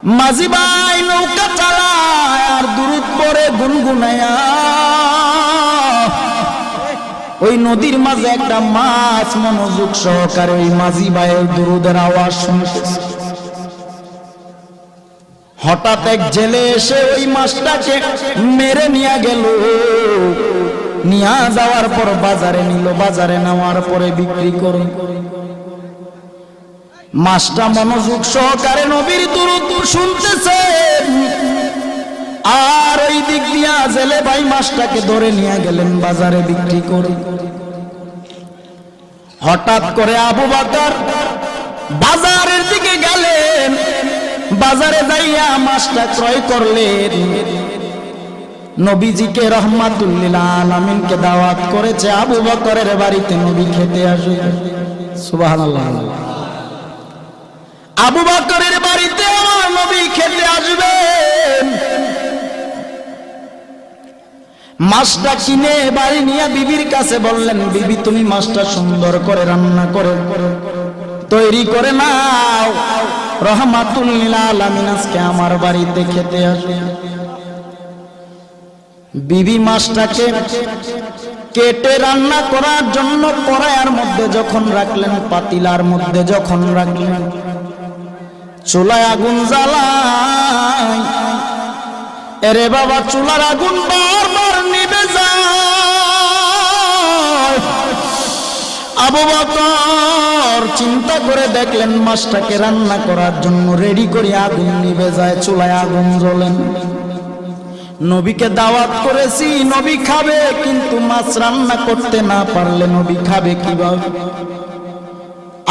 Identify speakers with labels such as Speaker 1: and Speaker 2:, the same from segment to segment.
Speaker 1: মাঝি ভাই নৌকা চালায় আর দুরূদ পড়ে গুনগুনায়া। ওই নদীর মাঝে একটা মাছ মনোযোগ সহকারে ওই মাঝি ভাইয়ের দুরূদের আওয়াজ শুনতেছে। হঠাৎ এক জেলে এসে ওই মাছটাকে মেরে নিয়ে গেল। নিয়ে যাওয়ার পর বাজারে নিল, বাজারে নেওয়ার পরে বিক্রি করে। মাছটা মনোযোগ সহকারে নবীর দুরূদ শুনতেছে, আর ওই দিক দিয়া জেলে ভাই মাছটাকে ধরে নিয়ে গেলেন বাজারে বিক্রি করে। হঠাৎ করে আবু বকর বাজারের দিকে গেলেন, বাজারে যাইয়া মাছটা ক্রয় করলেন। নবীজিকে রহমাতুল লিল আলামিনকে দাওয়াত করেছে আবু বকরের বাড়িতে নবী খেতে আসবে। সুবহানাল্লাহ। আবু বকরের বাড়িতে আমার নবী খেতে আসবেন। মাছটা কিনে বাড়ি নিয়ে বিবির কাছে বললেন, বিবি তুমি মাছটা সুন্দর করে রান্না করে তৈরি করে নাও, রহমাতুল লিল আলামিন আজকে আমার বাড়িতে খেতে আসবে। বিবি মাছটাকে কেটে রান্না করার জন্য কড়াইয়ের মধ্যে যখন রাখলেন, পাতিলার মধ্যে যখন রাখলেন, চুলায় আগুন জ্বালায়। এরে বাবা, চুলার আগুন বারবার নিভে যায়। আবু বকর চিন্তা করে দেখলেন মাছটাকে রান্না করার জন্য রেডি করে আগুন নিভে যায়, চুলায় আগুন জ্বলেন। নবীকে দাওয়াত করেছি, নবী খাবে, কিন্তু মাছ রান্না করতে না পারলে নবী খাবে কিভাবে?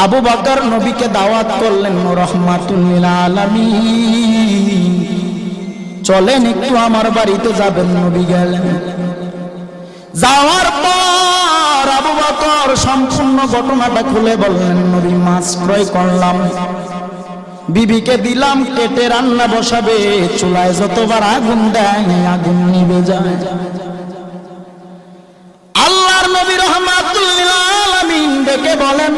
Speaker 1: আবু বকর নবীকে দাওয়াত করলেন, রহমাতুল লিল আলামিন চলেন একটু আমার বাড়িতে যাবেন। নবী গেলেন। যাওয়ার পর আবু বকর সম্পূর্ণ ঘটনাটা খুলে বললেন, নবী মাছ ক্রয় করলাম, বিবিকে দিলাম, কেটে রান্না বসাবে, চুলায় যতবার আগুন দেয় আগুন নিভে যায়। আল্লাহর নবী রহমাতুল লিল আলামিন ডেকে বলেন,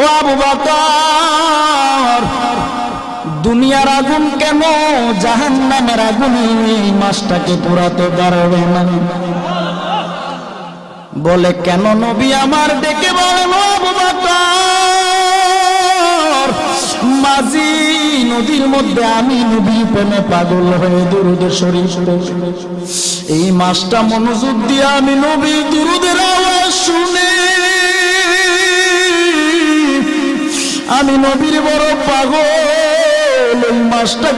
Speaker 1: ও আবু বকর, দুনিয়ার আগুন কেন জাহান্নামের আগুন এই মাছটাকে পোড়াতে পারবে না? বলে কেন? নবী আমার ডেকে বলেন, ও আবু বকর, মাঝি নদীর মধ্যে আমি নবী প্রেমে পাগল হয়ে দুরূদ শরীফ পড়ি। এই মাছটা মনোযোগ দিয়ে আমি নবী দুরূদের আওয়াজ শুনে আমি নবীর বড় পাগল। এই মাছটাকে